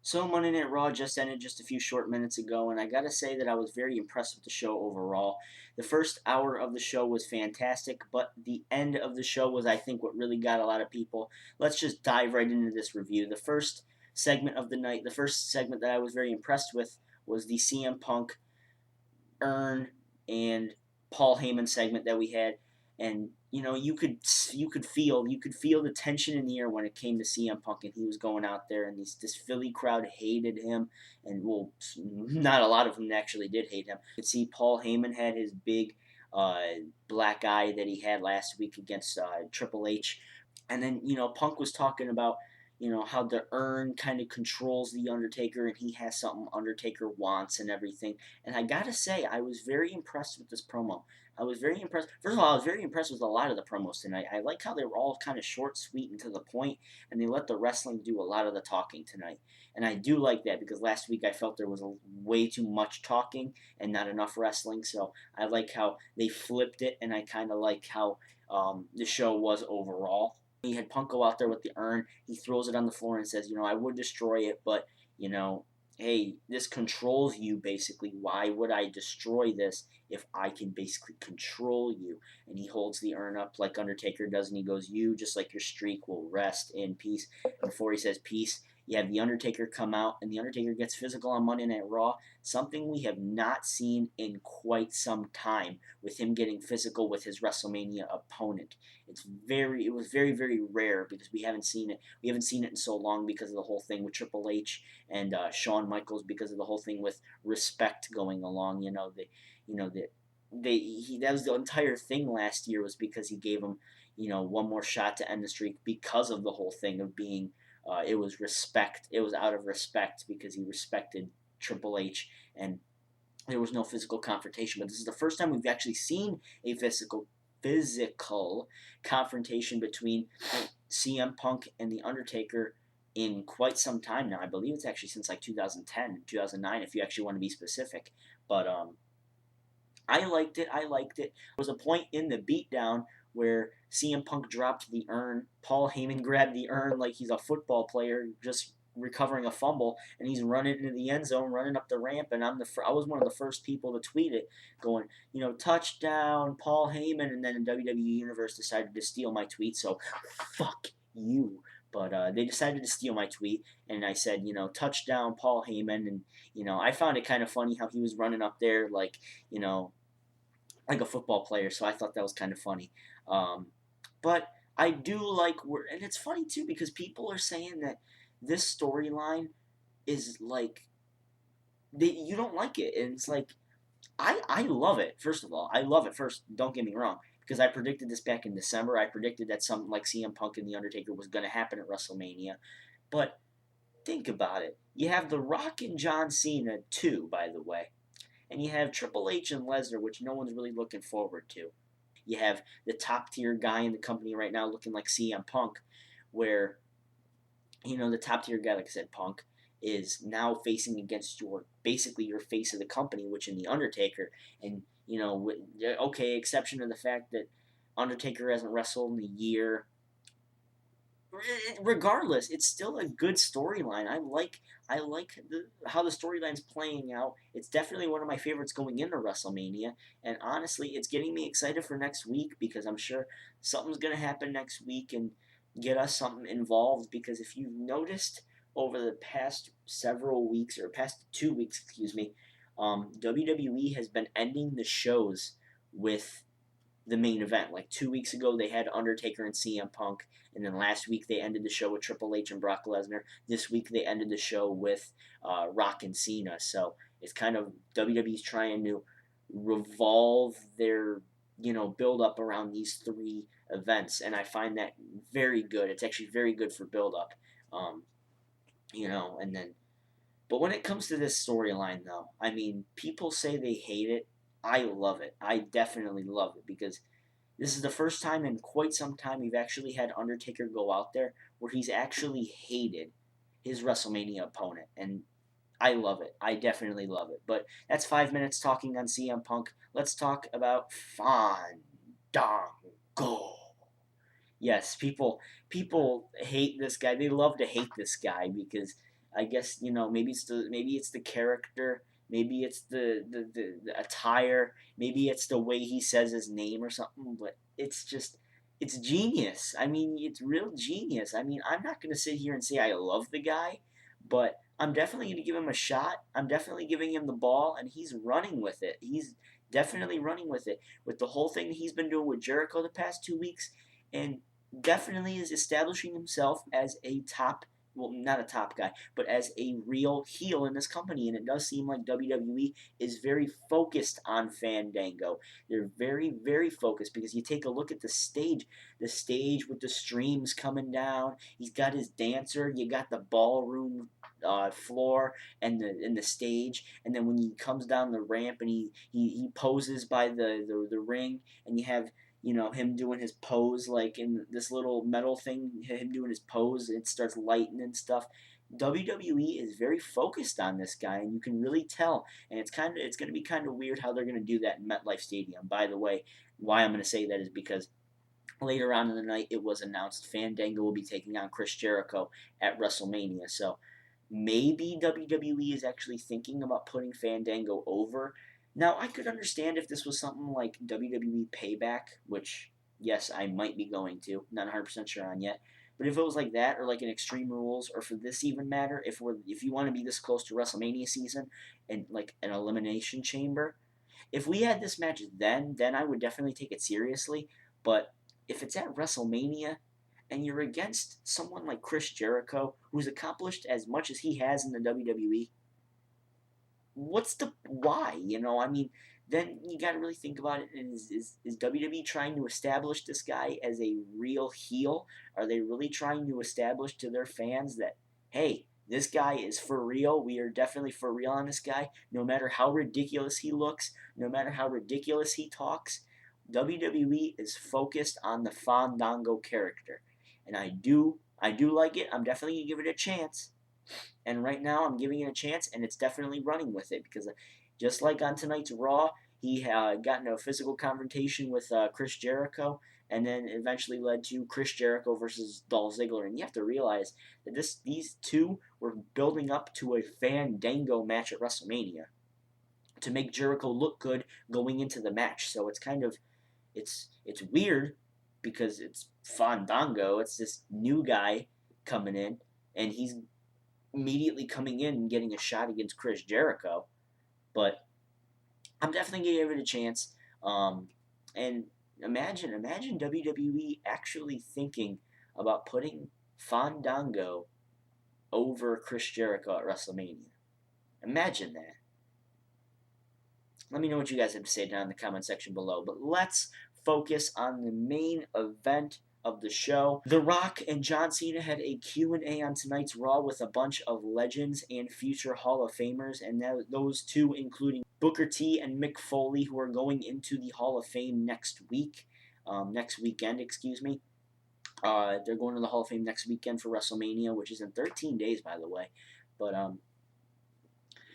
So Monday Night Raw just ended just a few short minutes ago, and I gotta say that I was very impressed with the show overall. The first hour of the show was fantastic, but the end of the show was, I think, what really got a lot of people. Let's just dive right into this review. The first segment of the night, the first segment that I was very impressed with was the CM Punk Earn and Paul Heyman segment that we had, and you could feel the tension in the air when it came to CM Punk, and he was going out there, and this Philly crowd hated him, and well, not a lot of them actually did hate him. You could see Paul Heyman had his big uh, black eye that he had last week against Triple H, and then Punk was talking about how the urn kind of controls the Undertaker, and he has something Undertaker wants and everything. And I gotta say, I was very impressed with this promo. I was very impressed. First of all, I was very impressed with a lot of the promos tonight. I like how they were all kind of short, sweet, and to the point, and they let the wrestling do a lot of the talking tonight. And I do like that because last week I felt there was way too much talking and not enough wrestling. So I like how they flipped it, and I kind of like how the show was overall. He had Punk go out there with the urn. He throws it on the floor and says, I would destroy it, but, you know, hey, this controls you basically. Why would I destroy this if I can basically control you? And he holds the urn up like Undertaker does, and he goes, you, just like your streak, will rest in peace. And before he says peace, you have The Undertaker come out, and The Undertaker gets physical on Monday Night Raw, something we have not seen in quite some time, with him getting physical with his WrestleMania opponent. It was very, very rare because we haven't seen it. We haven't seen it in so long because of the whole thing with Triple H and Shawn Michaels, because of the whole thing with respect going along. That was the entire thing last year, was because he gave him one more shot to end the streak, because of the whole thing of being it was respect. It was out of respect because he respected Triple H, and there was no physical confrontation. But this is the first time we've actually seen a physical confrontation between CM Punk and The Undertaker in quite some time now. I believe it's actually since like 2010, 2009, if you actually want to be specific. But I liked it. I liked it. There was a point in the beatdown where CM Punk dropped the urn. Paul Heyman grabbed the urn like he's a football player just recovering a fumble, and he's running into the end zone, running up the ramp. And I was one of the first people to tweet it, going, touchdown, Paul Heyman. And then the WWE Universe decided to steal my tweet, so fuck you. But they decided to steal my tweet, and I said, touchdown, Paul Heyman. And I found it kind of funny how he was running up there you know, like a football player. So I thought that was kind of funny. But I do like, and it's funny too because people are saying that this storyline is like you don't like it, and it's like I love it. First of all, I love it. First, don't get me wrong, because I predicted this back in December. I predicted that something like CM Punk and The Undertaker was going to happen at WrestleMania. But think about it. You have The Rock and John Cena too, by the way. And you have Triple H and Lesnar, which no one's really looking forward to. You have the top tier guy in the company right now looking like CM Punk, where, the top tier guy, like I said, Punk, is now facing against basically your face of the company, which in The Undertaker. And, okay, exception to the fact that Undertaker hasn't wrestled in a year, regardless, it's still a good storyline. I like how the storyline's playing out. It's definitely one of my favorites going into WrestleMania, and honestly, it's getting me excited for next week because I'm sure something's gonna happen next week and get us something involved. Because if you've noticed over the past several weeks, or past 2 weeks, excuse me, WWE has been ending the shows with the main event. Like 2 weeks ago, they had Undertaker and CM Punk, and then last week they ended the show with Triple H and Brock Lesnar. This week they ended the show with Rock and Cena. So it's kind of WWE's trying to revolve their build up around these three events, and I find that very good. It's actually very good for build up, and then. But when it comes to this storyline, though, I mean, people say they hate it. I love it. I definitely love it because this is the first time in quite some time we've actually had Undertaker go out there where he's actually hated his WrestleMania opponent. And I love it. I definitely love it. But that's 5 minutes talking on CM Punk. Let's talk about Fandango. Yes, people hate this guy. They love to hate this guy because I guess maybe it's the character, maybe it's the attire, maybe it's the way he says his name or something. But it's genius. I mean, it's real genius. I mean, I'm not gonna sit here and say I love the guy, but I'm definitely gonna give him a shot. I'm definitely giving him the ball, and he's running with it. He's definitely running with it with the whole thing that he's been doing with Jericho the past 2 weeks, and definitely is establishing himself as a top, well, not a top guy, but as a real heel in this company. And it does seem like WWE is very focused on Fandango. They're very, very focused because you take a look at the stage with the streams coming down. He's got his dancer. You got the ballroom floor and the stage, and then when he comes down the ramp and he poses by the ring, and you have him doing his pose like in this little metal thing, him doing his pose, it starts lighting and stuff. WWE is very focused on this guy, and you can really tell. And it's going to be kind of weird how they're going to do that in MetLife Stadium. By the way, why I'm going to say that is because later on in the night it was announced Fandango will be taking on Chris Jericho at WrestleMania. So maybe WWE is actually thinking about putting Fandango over. Now, I could understand if this was something like WWE Payback, which, yes, I might be going to. Not 100% sure on yet. But if it was like that, or like an Extreme Rules, or for this even matter, if you want to be this close to WrestleMania season and like an Elimination Chamber, if we had this match then I would definitely take it seriously. But if it's at WrestleMania and you're against someone like Chris Jericho, who's accomplished as much as he has in the WWE, what's the why? I mean, then you got to really think about it. Is WWE trying to establish this guy as a real heel? Are they really trying to establish to their fans that, hey, this guy is for real? We are definitely for real on this guy. No matter how ridiculous he looks, no matter how ridiculous he talks, WWE is focused on the Fandango character, and I do like it. I'm definitely gonna give it a chance. And right now, I'm giving it a chance, and it's definitely running with it because just like on tonight's Raw, he got into a physical confrontation with Chris Jericho, and then eventually led to Chris Jericho versus Dolph Ziggler. And you have to realize that these two were building up to a Fandango match at WrestleMania to make Jericho look good going into the match. So it's weird because it's Fandango. It's this new guy coming in, and he's immediately coming in and getting a shot against Chris Jericho. But I'm definitely gonna give it a chance. And imagine WWE actually thinking about putting Fandango over Chris Jericho at WrestleMania. Imagine that. Let me know what you guys have to say down in the comment section below. But let's focus on the main event of the show. The Rock and John Cena had a Q&A on tonight's Raw with a bunch of legends and future Hall of Famers, and those two including Booker T and Mick Foley, who are going into the Hall of Fame next weekend, excuse me. They're going to the Hall of Fame next weekend for WrestleMania, which is in 13 days, by the way. But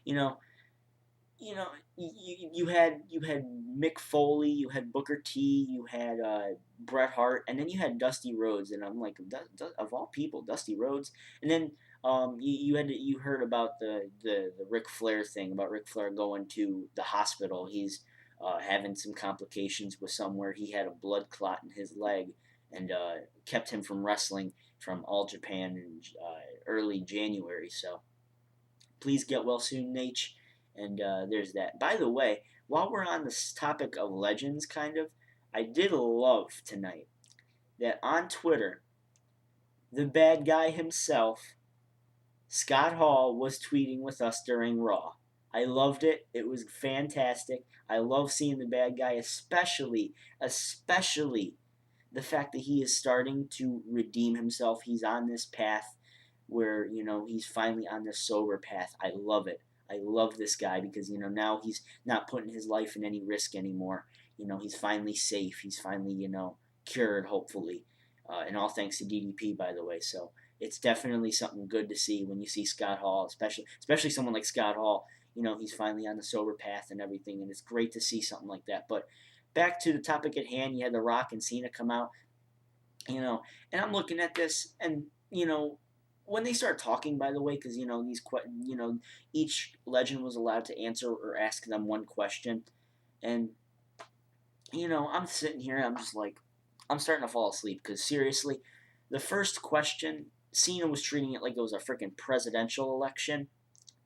you know, you had Mick Foley, you had Booker T, you had Bret Hart, and then you had Dusty Rhodes, and I'm like, of all people, Dusty Rhodes, and then you heard about the Ric Flair thing about Ric Flair going to the hospital. He's having some complications with somewhere. He had a blood clot in his leg, and kept him from wrestling from All Japan in early January. So please get well soon, Nate. And there's that. By the way, while we're on this topic of legends, kind of, I did love tonight that on Twitter, the bad guy himself, Scott Hall, was tweeting with us during Raw. I loved it. It was fantastic. I love seeing the bad guy, especially the fact that he is starting to redeem himself. He's on this path where, he's finally on this sober path. I love it. I love this guy because, now he's not putting his life in any risk anymore. He's finally safe. He's finally, cured, hopefully. And all thanks to DDP, by the way. So it's definitely something good to see when you see Scott Hall, especially someone like Scott Hall. He's finally on the sober path and everything, and it's great to see something like that. But back to the topic at hand, you had The Rock and Cena come out, and I'm looking at this, and when they start talking, by the way, because each legend was allowed to answer or ask them one question, and I'm sitting here, I'm just like, I'm starting to fall asleep because seriously, the first question, Cena was treating it like it was a freaking presidential election.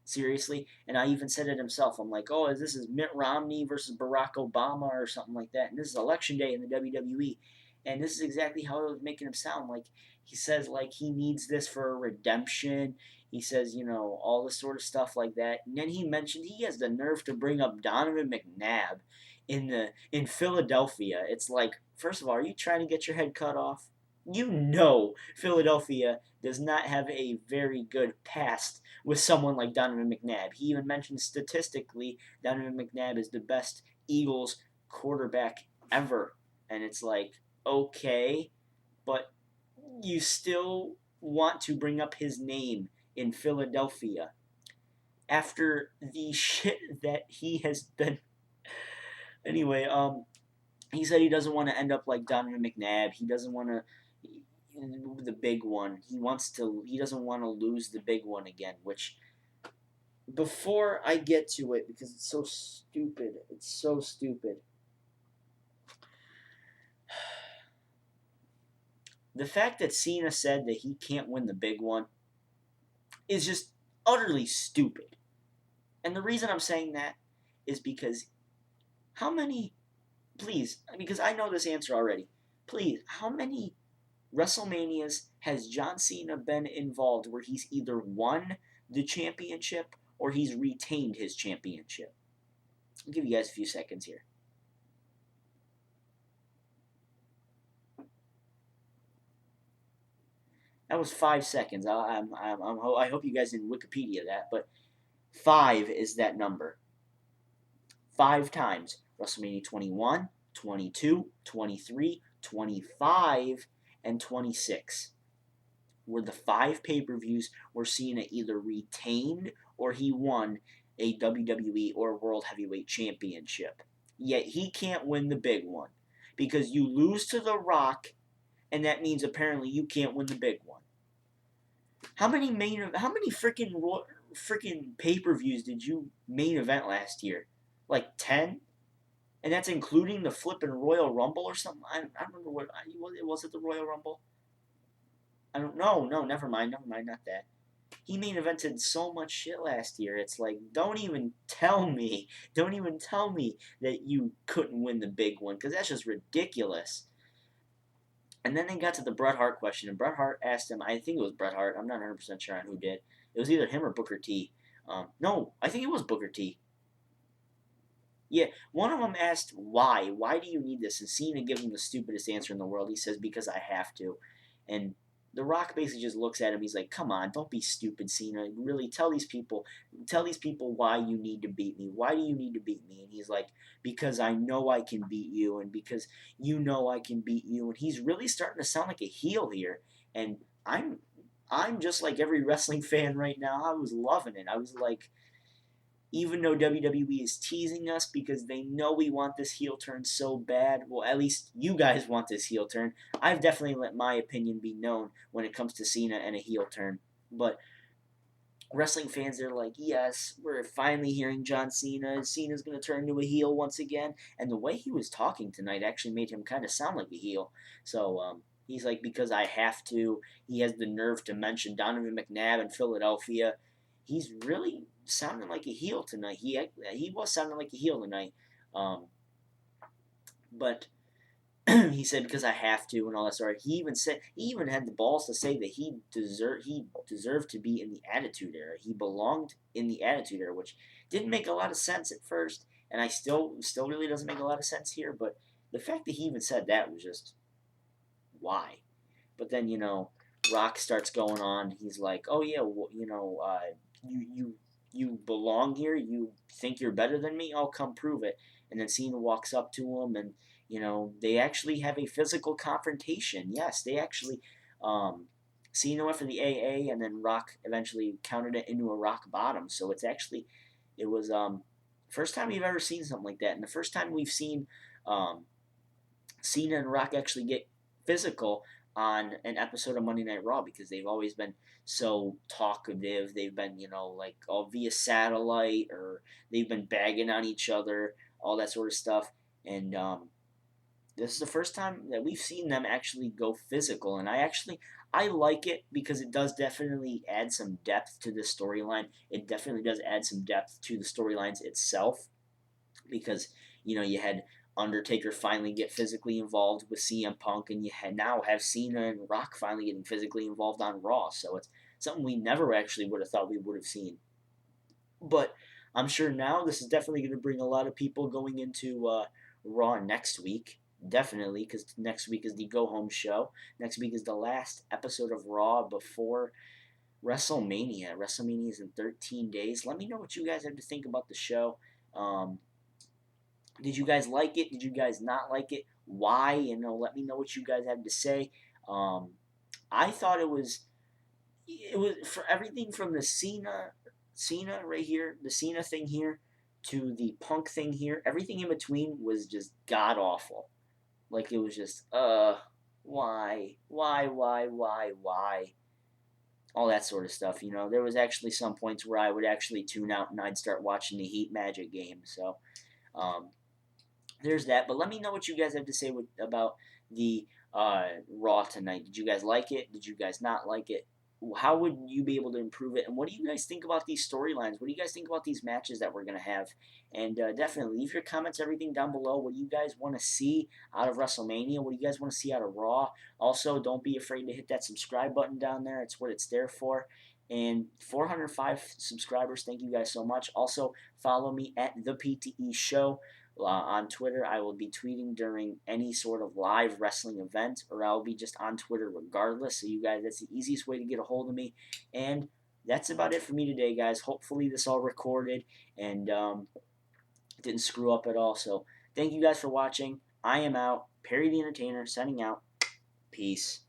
Seriously, and I even said it himself. I'm like, oh, this is Mitt Romney versus Barack Obama or something like that, and this is election day in the WWE, and this is exactly how it was making him sound. Like he says, like he needs this for a redemption. He says, all this sort of stuff like that, and then he mentioned he has the nerve to bring up Donovan McNabb in Philadelphia. It's like, first of all, are you trying to get your head cut off? Philadelphia does not have a very good past with someone like Donovan McNabb. He even mentioned statistically Donovan McNabb is the best Eagles quarterback ever. And it's like, okay, but you still want to bring up his name in Philadelphia after the shit that he has been. Anyway, he said he doesn't want to end up like Donovan McNabb. He doesn't want to the big one. He doesn't want to lose the big one again, which before I get to it, because it's so stupid. It's so stupid. The fact that Cena said that he can't win the big one is just utterly stupid. And the reason I'm saying that is because how many, please, because I know this answer already, please, how many WrestleManias has John Cena been involved where he's either won the championship or he's retained his championship? I'll give you guys a few seconds here. That was 5 seconds. I hope you guys didn't Wikipedia that, but 5 is that number. 5 times. WrestleMania 21, 22, 23, 25, and 26 were the 5 pay-per-views where Cena either retained or he won a WWE or World Heavyweight Championship. Yet he can't win the big one because you lose to The Rock, and that means apparently you can't win the big one. How many freaking pay-per-views did you main event last year? Like 10? And that's including the flippin' Royal Rumble or something. I don't remember what was it the Royal Rumble? I don't know. No, never mind, not that. He main evented so much shit last year. It's like, don't even tell me that you couldn't win the big one because that's just ridiculous. And then they got to the Bret Hart question, and Bret Hart asked him. I think it was Bret Hart. I'm not 100% sure on who did. It was either him or Booker T. No, I think it was Booker T. Yeah, one of them asked why. Why do you need this? And Cena gives him the stupidest answer in the world. He says because I have to, and The Rock basically just looks at him. He's like, "Come on, don't be stupid, Cena. Really, tell these people why you need to beat me. Why do you need to beat me?" And he's like, "Because I know I can beat you, and because you know I can beat you." And he's really starting to sound like a heel here. And I'm just like every wrestling fan right now. I was loving it. I was like, even though WWE is teasing us because they know we want this heel turn so bad, well, at least you guys want this heel turn. I've definitely let my opinion be known when it comes to Cena and a heel turn. But wrestling fans are like, yes, we're finally hearing John Cena. Cena's going to turn into a heel once again. And the way he was talking tonight actually made him kind of sound like a heel. So, he's like, because I have to. He has the nerve to mention Donovan McNabb in Philadelphia. He's really sounding like a heel tonight. He was sounding like a heel tonight. But he said because I have to and all that sort. He even had the balls to say that he deserved to be in the Attitude Era. He belonged in the Attitude Era, which didn't make a lot of sense at first, and I still really doesn't make a lot of sense here. But the fact that he even said that was just why. But then Rock starts going on. He's like, oh yeah, well, you belong here. You think you're better than me? I'll come prove it. And then Cena walks up to him, and they actually have a physical confrontation. Yes, they actually. Cena went for the AA, and then Rock eventually countered it into a rock bottom. So it was first time we've ever seen something like that, and the first time we've seen Cena and Rock actually get physical on an episode of Monday Night Raw because they've always been so talkative. They've been, like all via satellite, or they've been bagging on each other, all that sort of stuff. And this is the first time that we've seen them actually go physical, and I like it because it does definitely add some depth to the storyline. It definitely does add some depth to the storylines itself because you had Undertaker finally get physically involved with CM Punk, and now have Cena and Rock finally getting physically involved on Raw. So it's something we never actually would have thought we would have seen. But I'm sure now this is definitely going to bring a lot of people going into Raw next week. Definitely, because next week is the go home show. Next week is the last episode of Raw before WrestleMania. WrestleMania is in 13 days. Let me know what you guys have to think about the show. Um, did you guys like it? Did you guys not like it? Why? Let me know what you guys have to say. Um, I thought it was for everything from the Cena right here, the Cena thing here, to the Punk thing here. Everything in between was just god awful. Like it was just why, all that sort of stuff. There was actually some points where I would actually tune out and I'd start watching the Heat Magic game. So um, there's that. But let me know what you guys have to say about the Raw tonight. Did you guys like it? Did you guys not like it? How would you be able to improve it? And what do you guys think about these storylines? What do you guys think about these matches that we're going to have? And definitely leave your comments, everything down below. What do you guys want to see out of WrestleMania? What do you guys want to see out of Raw? Also, don't be afraid to hit that subscribe button down there. It's what it's there for. And 405 subscribers, thank you guys so much. Also, follow me at The PTE Show. On Twitter, I will be tweeting during any sort of live wrestling event, or I'll be just on Twitter regardless. So, you guys, that's the easiest way to get a hold of me. And that's about it for me today, guys. Hopefully, this all recorded and didn't screw up at all. So, thank you guys for watching. I am out. Perry the Entertainer signing out. Peace.